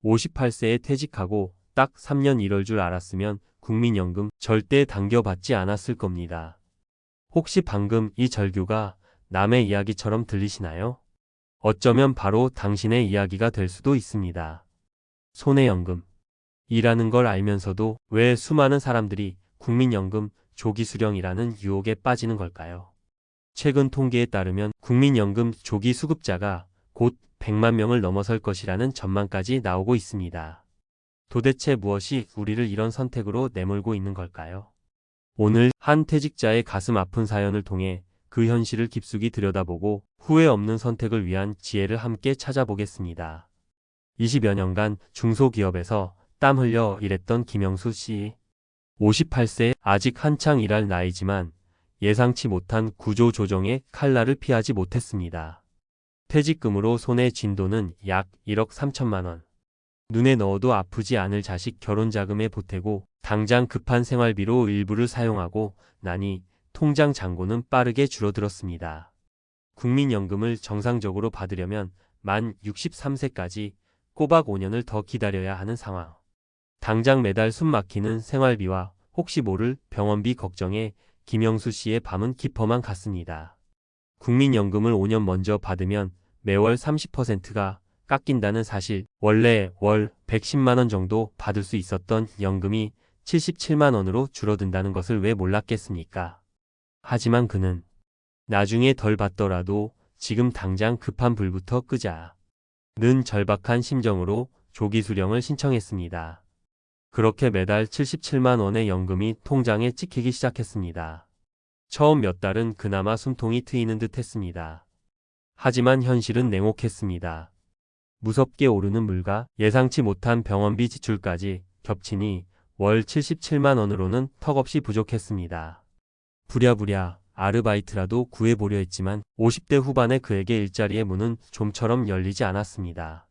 58세에 퇴직하고 딱 3년 일할 줄 알았으면 국민연금 절대 당겨받지 않았을 겁니다. 혹시 방금 이 절규가 남의 이야기처럼 들리시나요? 어쩌면 바로 당신의 이야기가 될 수도 있습니다. 손해연금. 이라는 걸 알면서도 왜 수많은 사람들이 국민연금 조기 수령이라는 유혹에 빠지는 걸까요? 최근 통계에 따르면 국민연금 조기 수급자가 곧 100만 명을 넘어설 것이라는 전망까지 나오고 있습니다. 도대체 무엇이 우리를 이런 선택으로 내몰고 있는 걸까요? 오늘 한 퇴직자의 가슴 아픈 사연을 통해 그 현실을 깊숙이 들여다보고 후회 없는 선택을 위한 지혜를 함께 찾아보겠습니다. 20여 년간 중소기업에서 땀 흘려 일했던 김영수 씨. 58세, 아직 한창 일할 나이지만 예상치 못한 구조조정의 칼날을 피하지 못했습니다. 퇴직금으로 손에 쥔 돈은 약 1억 3천만 원. 눈에 넣어도 아프지 않을 자식 결혼자금에 보태고 당장 급한 생활비로 일부를 사용하고 나니 통장 잔고는 빠르게 줄어들었습니다. 국민연금을 정상적으로 받으려면 만 63세까지 꼬박 5년을 더 기다려야 하는 상황. 당장 매달 숨 막히는 생활비와 혹시 모를 병원비 걱정에 김영수 씨의 밤은 깊어만 갔습니다. 국민연금을 5년 먼저 받으면 매월 30%가 깎인다는 사실, 원래 월 110만 원 정도 받을 수 있었던 연금이 77만 원으로 줄어든다는 것을 왜 몰랐겠습니까? 하지만 그는 나중에 덜 받더라도 지금 당장 급한 불부터 끄자. 는 절박한 심정으로 조기 수령을 신청했습니다. 그렇게 매달 77만 원의 연금이 통장에 찍히기 시작했습니다. 처음 몇 달은 그나마 숨통이 트이는 듯 했습니다. 하지만 현실은 냉혹했습니다. 무섭게 오르는 물가, 예상치 못한 병원비 지출까지 겹치니 월 77만 원으로는 턱없이 부족했습니다. 부랴부랴 아르바이트라도 구해보려 했지만 50대 후반의 그에게 일자리의 문은 좀처럼 열리지 않았습니다.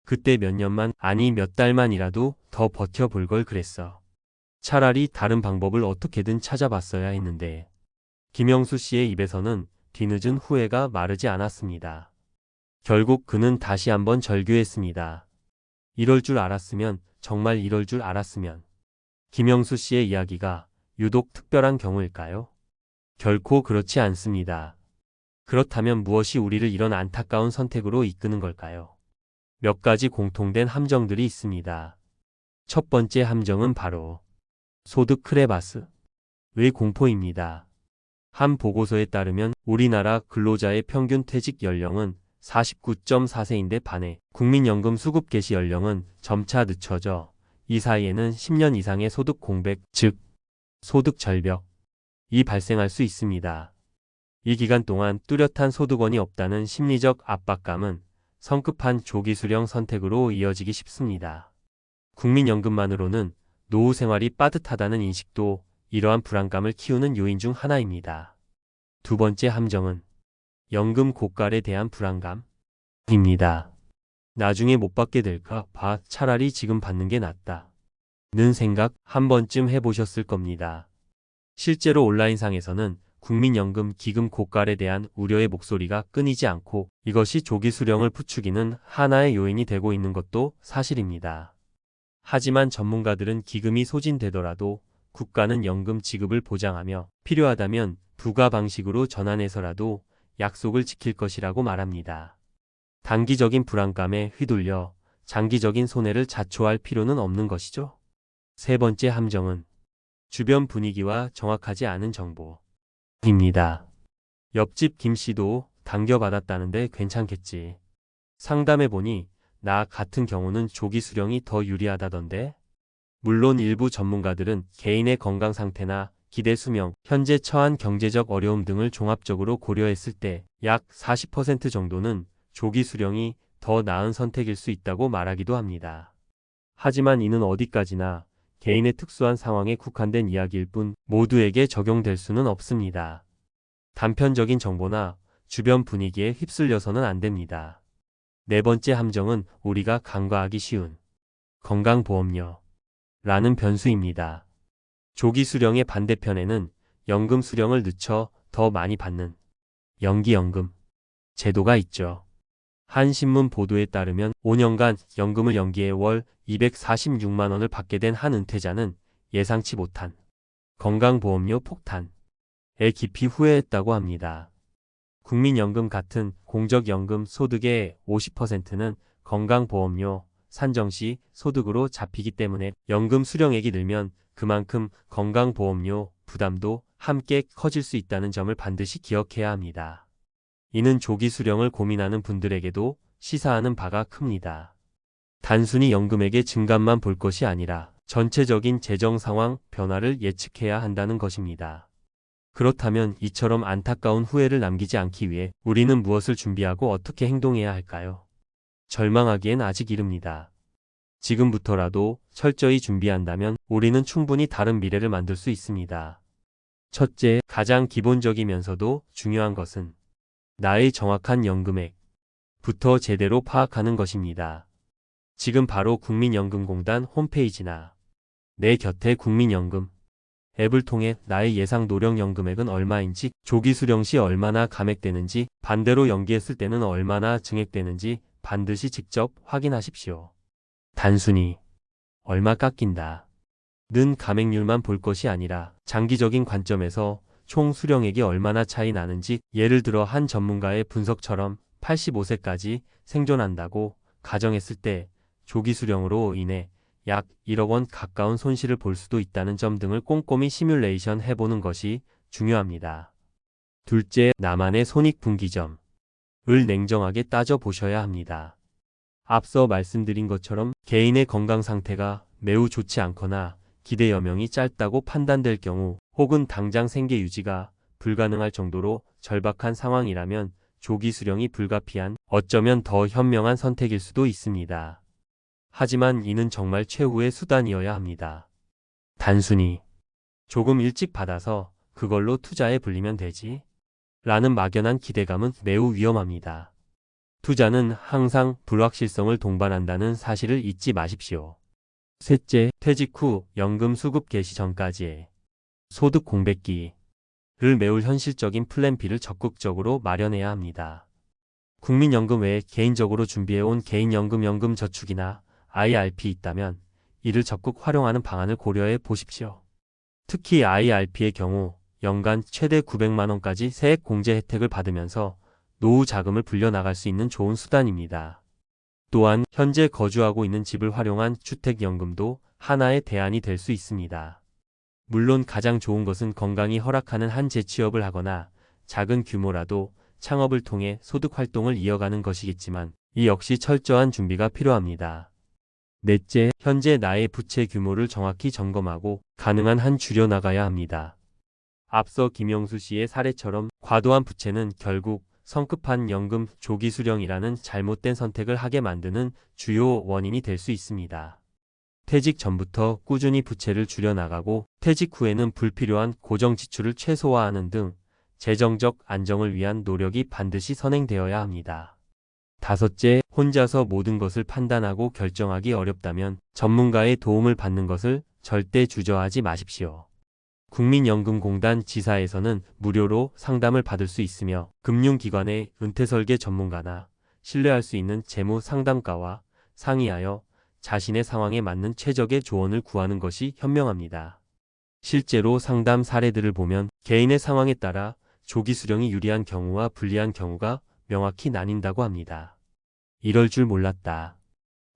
그때 몇 년만, 아니 몇 달만이라도 더 버텨볼 걸 그랬어. 차라리 다른 방법을 어떻게든 찾아봤어야 했는데. 김영수 씨의 입에서는 뒤늦은 후회가 마르지 않았습니다. 결국 그는 다시 한번 절규했습니다. 이럴 줄 알았으면, 정말 이럴 줄 알았으면. 김영수 씨의 이야기가 유독 특별한 경우일까요? 결코 그렇지 않습니다. 그렇다면 무엇이 우리를 이런 안타까운 선택으로 이끄는 걸까요? 몇 가지 공통된 함정들이 있습니다. 첫 번째 함정은 바로 소득 크레바스의 공포입니다. 한 보고서에 따르면 우리나라 근로자의 평균 퇴직 연령은 49.4세인데 반해 국민연금 수급 개시 연령은 점차 늦춰져 이 사이에는 10년 이상의 소득 공백, 즉 소득 절벽이 발생할 수 있습니다. 이 기간 동안 뚜렷한 소득원이 없다는 심리적 압박감은 성급한 조기 수령 선택으로 이어지기 쉽습니다. 국민연금만으로는 노후 생활이 빠듯하다는 인식도 이러한 불안감을 키우는 요인 중 하나입니다. 두 번째 함정은 연금 고갈에 대한 불안감입니다. 나중에 못 받게 될까 봐 차라리 지금 받는 게 낫다. 는 생각 한 번쯤 해보셨을 겁니다. 실제로 온라인상에서는 국민연금 기금 고갈에 대한 우려의 목소리가 끊이지 않고 이것이 조기 수령을 부추기는 하나의 요인이 되고 있는 것도 사실입니다. 하지만 전문가들은 기금이 소진되더라도 국가는 연금 지급을 보장하며 필요하다면 부가 방식으로 전환해서라도 약속을 지킬 것이라고 말합니다. 단기적인 불안감에 휘둘려 장기적인 손해를 자초할 필요는 없는 것이죠. 세 번째 함정은 주변 분위기와 정확하지 않은 정보입니다. 옆집 김 씨도 당겨받았다는데 괜찮겠지. 상담해보니 나 같은 경우는 조기 수령이 더 유리하다던데? 물론 일부 전문가들은 개인의 건강 상태나 기대 수명, 현재 처한 경제적 어려움 등을 종합적으로 고려했을 때 약 40% 정도는 조기 수령이 더 나은 선택일 수 있다고 말하기도 합니다. 하지만 이는 어디까지나 개인의 특수한 상황에 국한된 이야기일 뿐 모두에게 적용될 수는 없습니다. 단편적인 정보나 주변 분위기에 휩쓸려서는 안 됩니다. 네 번째 함정은 우리가 간과하기 쉬운 건강보험료라는 변수입니다. 조기 수령의 반대편에는 연금 수령을 늦춰 더 많이 받는 연기연금 제도가 있죠. 한 신문 보도에 따르면 5년간 연금을 연기해 월 246만 원을 받게 된 한 은퇴자는 예상치 못한 건강보험료 폭탄에 깊이 후회했다고 합니다. 국민연금 같은 공적연금 소득의 50%는 건강보험료 산정 시 소득으로 잡히기 때문에 연금 수령액이 늘면 그만큼 건강보험료 부담도 함께 커질 수 있다는 점을 반드시 기억해야 합니다. 이는 조기 수령을 고민하는 분들에게도 시사하는 바가 큽니다. 단순히 연금액의 증감만 볼 것이 아니라 전체적인 재정 상황 변화를 예측해야 한다는 것입니다. 그렇다면 이처럼 안타까운 후회를 남기지 않기 위해 우리는 무엇을 준비하고 어떻게 행동해야 할까요? 절망하기엔 아직 이릅니다. 지금부터라도 철저히 준비한다면 우리는 충분히 다른 미래를 만들 수 있습니다. 첫째, 가장 기본적이면서도 중요한 것은 나의 정확한 연금액부터 제대로 파악하는 것입니다. 지금 바로 국민연금공단 홈페이지나 내 곁에 국민연금 앱을 통해 나의 예상 노령연금액은 얼마인지, 조기 수령 시 얼마나 감액되는지, 반대로 연기했을 때는 얼마나 증액되는지 반드시 직접 확인하십시오. 단순히 얼마 깎인다 는 감액률만 볼 것이 아니라 장기적인 관점에서 총 수령액이 얼마나 차이 나는지, 예를 들어 한 전문가의 분석처럼 85세까지 생존한다고 가정했을 때 조기 수령으로 인해 약 1억 원 가까운 손실을 볼 수도 있다는 점 등을 꼼꼼히 시뮬레이션 해보는 것이 중요합니다. 둘째, 나만의 손익분기점을 냉정하게 따져보셔야 합니다. 앞서 말씀드린 것처럼 개인의 건강 상태가 매우 좋지 않거나 기대 여명이 짧다고 판단될 경우, 혹은 당장 생계 유지가 불가능할 정도로 절박한 상황이라면 조기 수령이 불가피한, 어쩌면 더 현명한 선택일 수도 있습니다. 하지만 이는 정말 최후의 수단이어야 합니다. 단순히 조금 일찍 받아서 그걸로 투자에 불리면 되지 라는 막연한 기대감은 매우 위험합니다. 투자는 항상 불확실성을 동반한다는 사실을 잊지 마십시오. 셋째, 퇴직 후 연금 수급 개시 전까지의 소득 공백기를 메울 현실적인 플랜 B를 적극적으로 마련해야 합니다. 국민연금 외에 개인적으로 준비해온 개인연금, 연금저축이나 IRP 있다면 이를 적극 활용하는 방안을 고려해 보십시오. 특히 IRP의 경우 연간 최대 900만 원까지 세액 공제 혜택을 받으면서 노후 자금을 불려나갈 수 있는 좋은 수단입니다. 또한 현재 거주하고 있는 집을 활용한 주택연금도 하나의 대안이 될 수 있습니다. 물론 가장 좋은 것은 건강이 허락하는 한 재취업을 하거나 작은 규모라도 창업을 통해 소득 활동을 이어가는 것이겠지만 이 역시 철저한 준비가 필요합니다. 넷째, 현재 나의 부채 규모를 정확히 점검하고 가능한 한 줄여나가야 합니다. 앞서 김영수 씨의 사례처럼 과도한 부채는 결국 성급한 연금 조기 수령이라는 잘못된 선택을 하게 만드는 주요 원인이 될 수 있습니다. 퇴직 전부터 꾸준히 부채를 줄여나가고 퇴직 후에는 불필요한 고정 지출을 최소화하는 등 재정적 안정을 위한 노력이 반드시 선행되어야 합니다. 다섯째, 혼자서 모든 것을 판단하고 결정하기 어렵다면 전문가의 도움을 받는 것을 절대 주저하지 마십시오. 국민연금공단 지사에서는 무료로 상담을 받을 수 있으며 금융기관의 은퇴설계 전문가나 신뢰할 수 있는 재무 상담가와 상의하여 자신의 상황에 맞는 최적의 조언을 구하는 것이 현명합니다. 실제로 상담 사례들을 보면 개인의 상황에 따라 조기 수령이 유리한 경우와 불리한 경우가 명확히 나뉜다고 합니다. 이럴 줄 몰랐다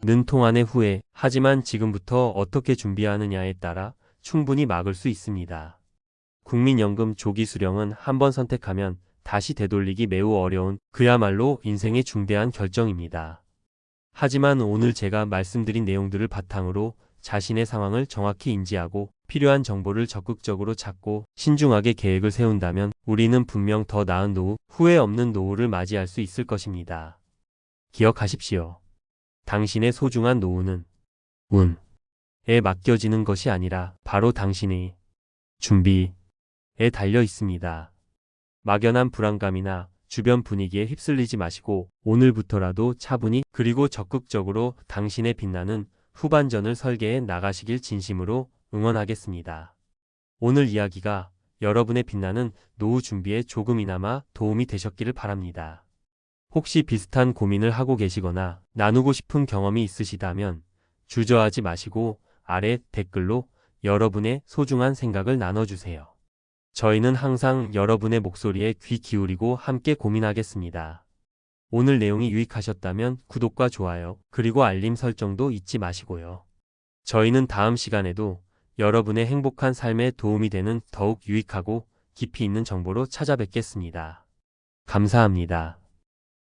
는 통안의 후회, 하지만 지금부터 어떻게 준비하느냐에 따라 충분히 막을 수 있습니다. 국민연금 조기 수령은 한번 선택하면 다시 되돌리기 매우 어려운, 그야말로 인생의 중대한 결정입니다. 하지만 오늘 제가 말씀드린 내용들을 바탕으로 자신의 상황을 정확히 인지하고 필요한 정보를 적극적으로 찾고 신중하게 계획을 세운다면 우리는 분명 더 나은 노후, 후회 없는 노후를 맞이할 수 있을 것입니다. 기억하십시오. 당신의 소중한 노후는 운에 맡겨지는 것이 아니라 바로 당신의 준비에 달려 있습니다. 막연한 불안감이나 주변 분위기에 휩쓸리지 마시고 오늘부터라도 차분히 그리고 적극적으로 당신의 빛나는 후반전을 설계해 나가시길 진심으로 응원하겠습니다. 오늘 이야기가 여러분의 빛나는 노후 준비에 조금이나마 도움이 되셨기를 바랍니다. 혹시 비슷한 고민을 하고 계시거나 나누고 싶은 경험이 있으시다면 주저하지 마시고 아래 댓글로 여러분의 소중한 생각을 나눠주세요. 저희는 항상 여러분의 목소리에 귀 기울이고 함께 고민하겠습니다. 오늘 내용이 유익하셨다면 구독과 좋아요, 그리고 알림 설정도 잊지 마시고요. 저희는 다음 시간에도 여러분의 행복한 삶에 도움이 되는 더욱 유익하고 깊이 있는 정보로 찾아뵙겠습니다. 감사합니다.